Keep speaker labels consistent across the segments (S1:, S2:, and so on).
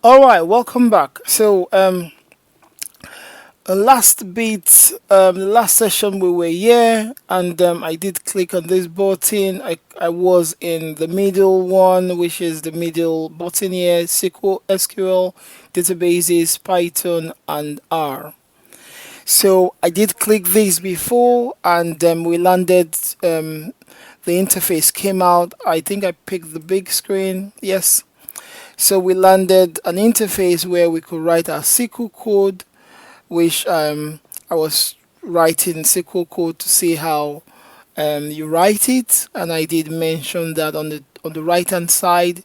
S1: All right, welcome back. So, last bit, the last session we were here, and I did click on this button. I was in the middle one, which is the middle button here: SQL, databases, Python, and R. So I did click this before, and we landed. The interface came out. I think I picked the big screen. Yes. So we landed an interface where we could write our SQL code, which I was writing SQL code to see how you write it, and I did mention that on the right hand side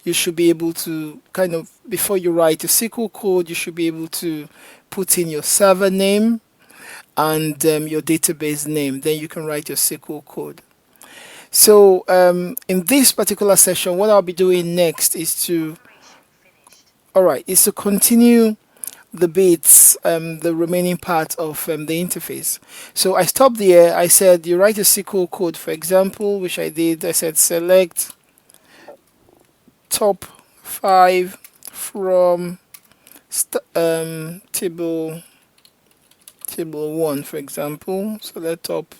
S1: you should be able to kind of, before you write your SQL code, you should be able to put in your server name and your database name. Then you can write your SQL code. So in this particular session, what I'll be doing next is to, all right, is to continue the bits, the remaining part of the interface. So I stopped there. I said you write a SQL code, for example, which I did. I said select top 5 from table 1, for example. Select top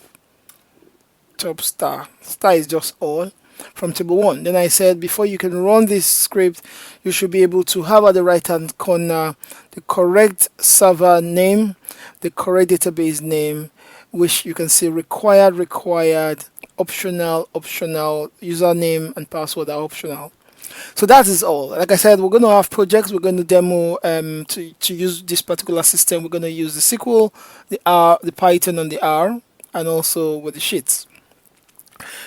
S1: star. Star is just all from table 1. Then I said before you can run this script, you should be able to have at the right hand corner the correct server name, the correct database name, which you can see required, optional, username and password are optional. So that is all. Like I said, we're going to have projects. We're going to demo to use this particular system. We're going to use the SQL, the R, the Python, and the R, and also with the sheets.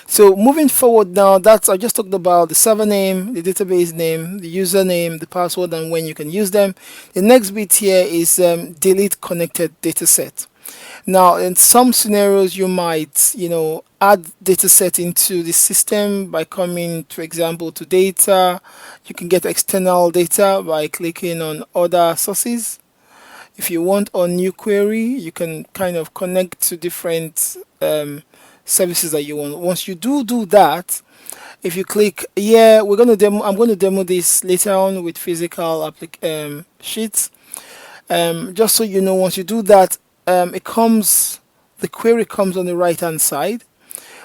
S1: So moving forward now, that's I just talked about the server name, the database name, the username, the password, and when you can use them. The next bit here is delete connected dataset. Now, in some scenarios, you might, add dataset into the system by coming, for example, to data. You can get external data by clicking on other sources. If you want a new query, you can kind of connect to different services that you want. Once you do that, if you click, yeah, I'm going to demo this later on with physical sheets. Just so you know, once you do that, the query comes on the right hand side.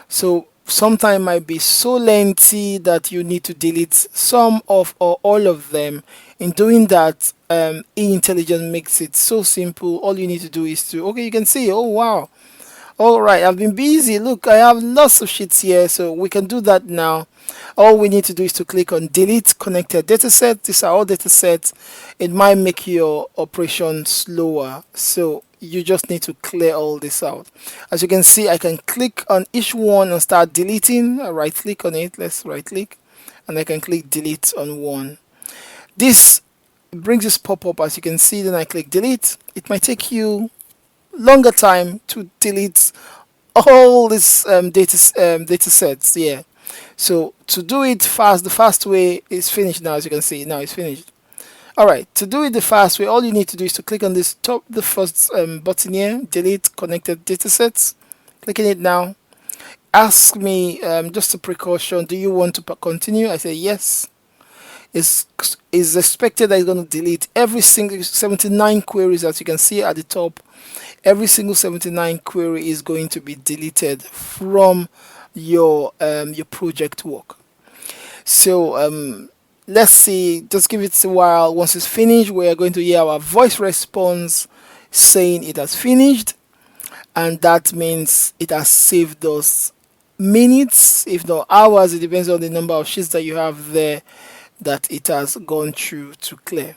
S1: So sometimes might be so lengthy that you need to delete some of or all of them. In doing that, eIntelligence makes it so simple. All you need to do is to, okay, you can see, oh wow, all right, I've been busy. Look, I have lots of sheets here, so we can do that now. All we need to do is to click on delete connected dataset. These are all datasets. It might make your operation slower, so you just need to clear all this out. As you can see, I can click on each one and start deleting. I right click on it. Let's right click, and I can click delete on one. This brings this pop-up, as you can see. Then I click delete. It might take you longer time to delete all these data sets. Yeah, so to do it fast, the fast way is finished now. As you can see, now it's finished. All right, to do it the fast way, all you need to do is to click on this the first button here, delete connected datasets. Clicking it now. Ask me, just a precaution, do you want to continue? I say yes. Is expected that it's going to delete every single 79 queries. As you can see at the top, every single 79 query is going to be deleted from your project work. So let's see, just give it a while. Once it's finished, we are going to hear our voice response saying it has finished, and that means it has saved us minutes, if not hours. It depends on the number of sheets that you have there that it has gone through to clear.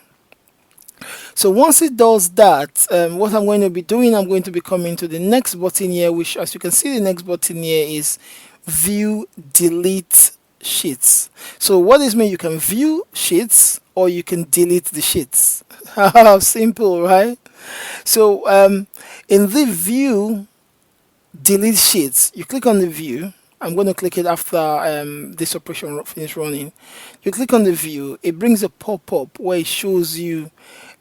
S1: So once it does that, what I'm going to be doing, I'm going to be coming to the next button here, which, as you can see, the next button here is view delete sheets. So what this means, you can view sheets or you can delete the sheets. How simple, right? So in the view delete sheets, you click on the view. I'm going to click it after this operation finish running. You click on the view, it brings a pop-up where it shows you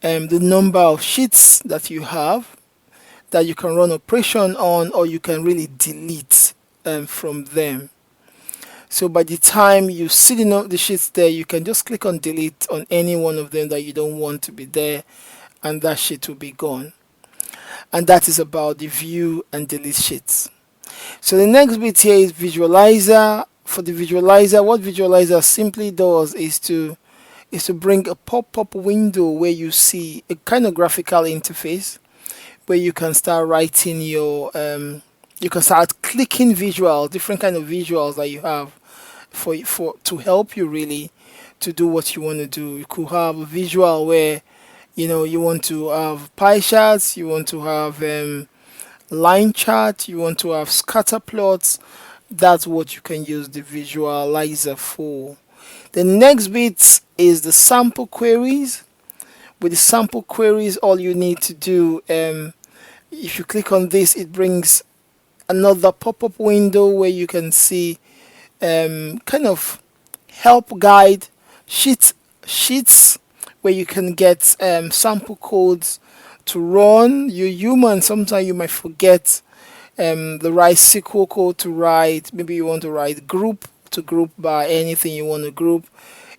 S1: the number of sheets that you have that you can run operation on, or you can really delete from them. So by the time you see the sheets there, you can just click on delete on any one of them that you don't want to be there, and that sheet will be gone. And that is about the view and delete sheets. So the next bit here is visualizer. For the visualizer, what visualizer simply does is to bring a pop-up window where you see a kind of graphical interface where you can start writing your you can start clicking visuals, different kind of visuals that you have for to help you really to do what you want to do. You could have a visual where you want to have pie charts, you want to have line chart, you want to have scatter plots. That's what you can use the visualizer for. The next bit is the sample queries. With the sample queries, all you need to do, if you click on this, it brings another pop-up window where you can see kind of help guide sheets where you can get sample codes to run. You're human, sometimes you might forget the right SQL code to write. Maybe you want to write group to group by anything you want to group.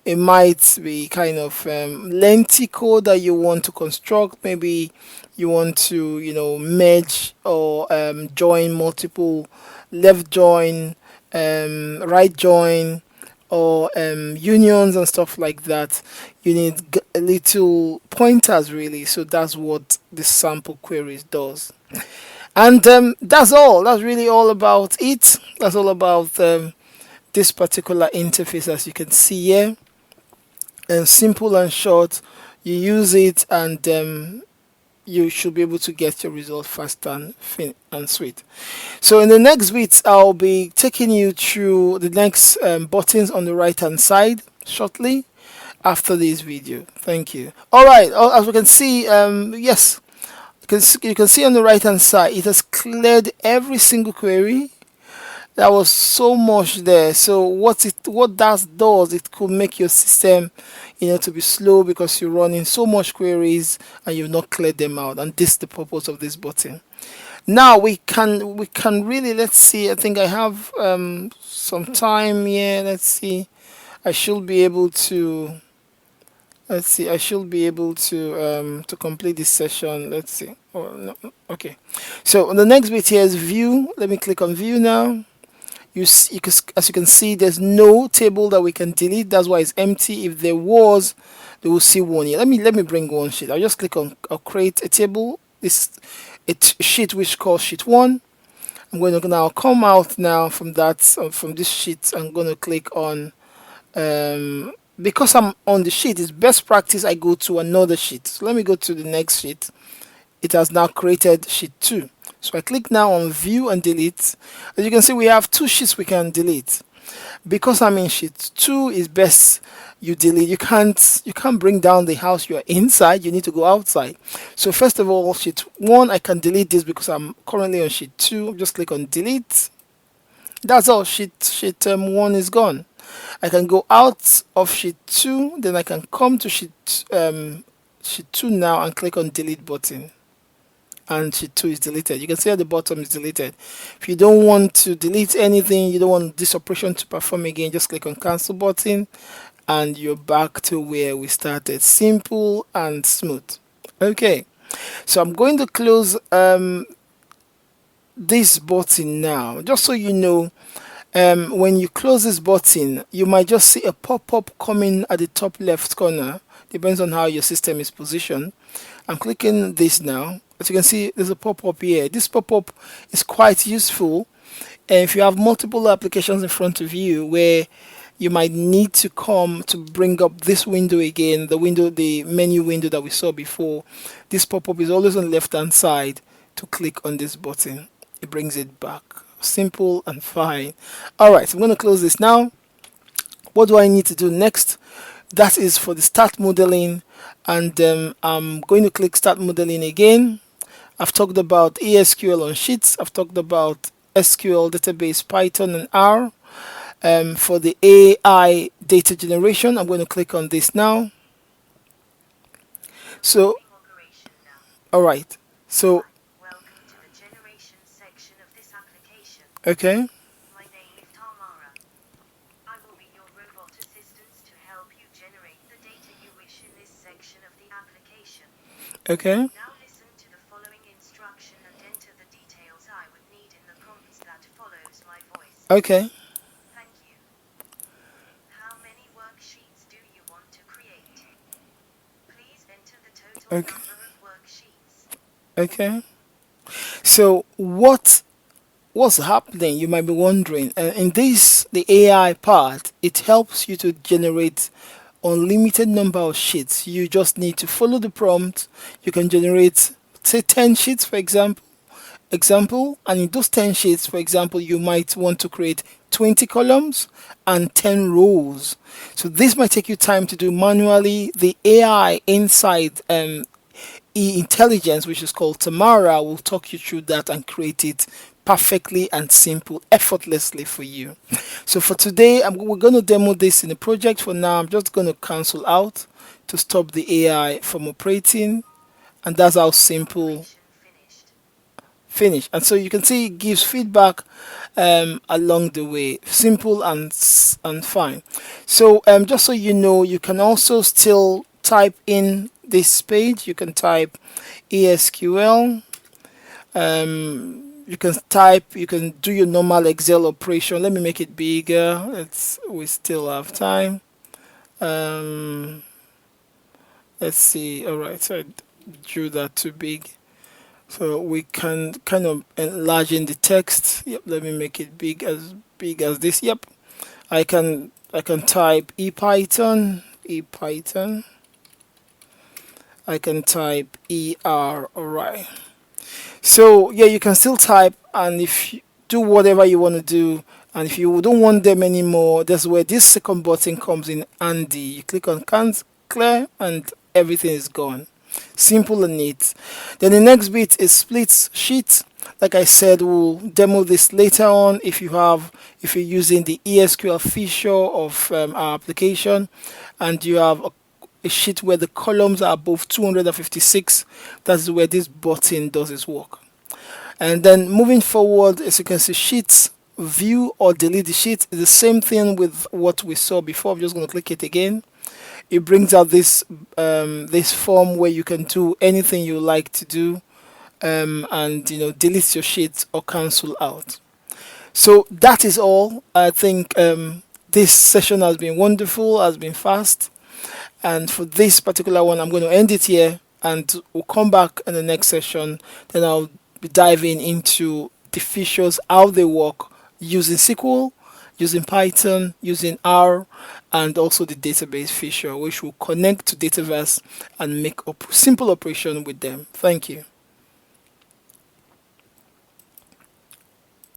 S1: It might be kind of lengthy code that you want to construct. Maybe you want to merge or join multiple, left join, right join, or unions and stuff like that. You need little pointers really. So that's what the sample queries does. And that's all. That's really all about it. That's all about this particular interface, as you can see here. And simple and short. You use it and you should be able to get your result fast and sweet. So in the next bit, I'll be taking you through the next buttons on the right hand side shortly after this video. Thank you. All right, as we can see, yes, you can see on the right hand side, it has cleared every single query. There was so much there. So what that does, it could make your system to be slow because you're running so much queries and you've not cleared them out. And this is the purpose of this button. Now we can really, let's see, I think I have some time here. Let's see, I should be able to to complete this session. Let's see. Oh, no. Okay, so the next bit here is view. Let me click on view now. As you can see, there's no table that we can delete. That's why it's empty. If there was, they will see one here. Let me bring one sheet. I'll just click on create a table. This sheet which called sheet 1. I'm going to now come out now from this sheet. I'm going to click on because I'm on the sheet, it's best practice I go to another sheet. So let me go to the next sheet. It has now created sheet 2. So I click now on view and delete. As you can see, we have 2 sheets we can delete. Because I'm in sheet 2, is best you delete. You can't bring down the house you are inside. You need to go outside. So first of all, sheet 1, I can delete this because I'm currently on sheet 2. Just click on delete. That's all. Sheet 1 is gone. I can go out of sheet 2, then I can come to sheet 2 now and click on delete button. And sheet 2 is deleted. You can see at the bottom is deleted. If you don't want to delete anything, you don't want this operation to perform again, just click on cancel button and you're back to where we started. Simple and smooth. Okay, so I'm going to close this button now, just so you know. When you close this button, you might just see a pop-up coming at the top left corner. Depends on how your system is positioned. I'm clicking this now. As you can see, there's a pop-up here. This pop-up is quite useful. And if you have multiple applications in front of you where you might need to come to bring up this window again, the menu window that we saw before, this pop-up is always on the left-hand side. To click on this button, it brings it back. Simple and fine. Alright, so I'm going to close this now. What do I need to do next? That is for the start modeling, and I'm going to click start modeling again. I've talked about ESQL on sheets. I've talked about SQL database, Python and R. For the AI data generation, I'm going to click on this now. So alright, so okay.
S2: generate the data you wish in this section of the application.
S1: Okay.
S2: Now listen to the following instruction and enter the details I would need in the prompts that follows my voice.
S1: Okay.
S2: Thank you. How many worksheets do you want to create? Please enter the total
S1: Okay.
S2: number of worksheets.
S1: Okay. So what's happening? You might be wondering. In this, the AI part, it helps you to generate unlimited number of sheets. You just need to follow the prompt. You can generate, say, 10 sheets, for example, and in those 10 sheets, for example, you might want to create 20 columns and 10 rows. So this might take you time to do manually. The AI inside intelligence, which is called Tamara, will talk you through that and create it perfectly and simple, effortlessly for you. So for today, we're going to demo this in a project. For now, I'm just going to cancel out to stop the AI from operating, and that's how simple.
S2: Operation finished.
S1: Finish. And so you can see it gives feedback along the way, simple and fine. So just so you know, you can also still type in this page. You can type ESQL. You can do your normal Excel operation. Let me make it bigger. We still have time. Let's see. All right, so I drew that too big. So we can kind of enlarge in the text. Yep, let me make it big as this. Yep. I can type ePython. I can type ER. Alright. So yeah, you can still type, and if you do whatever you want to do, and if you don't want them anymore, that's where this second button comes in handy. You click on clear and everything is gone. Simple and neat. Then the next bit is split sheet. Like I said, we'll demo this later on. If you're using the ESQL feature of our application, and you have a sheet where the columns are above 256, that's where this button does its work. And then moving forward, as you can see, sheets, view or delete the sheet is the same thing with what we saw before. I'm just going to click it again. It brings out this form where you can do anything you like to do, and delete your sheets or cancel out. So that is all. I think this session has been wonderful, has been fast, and for this particular one, I'm going to end it here, and we'll come back in the next session. Then I'll be diving into the features, how they work using SQL, using Python, using R, and also the database feature, which will connect to Dataverse and make simple operation with them. Thank you.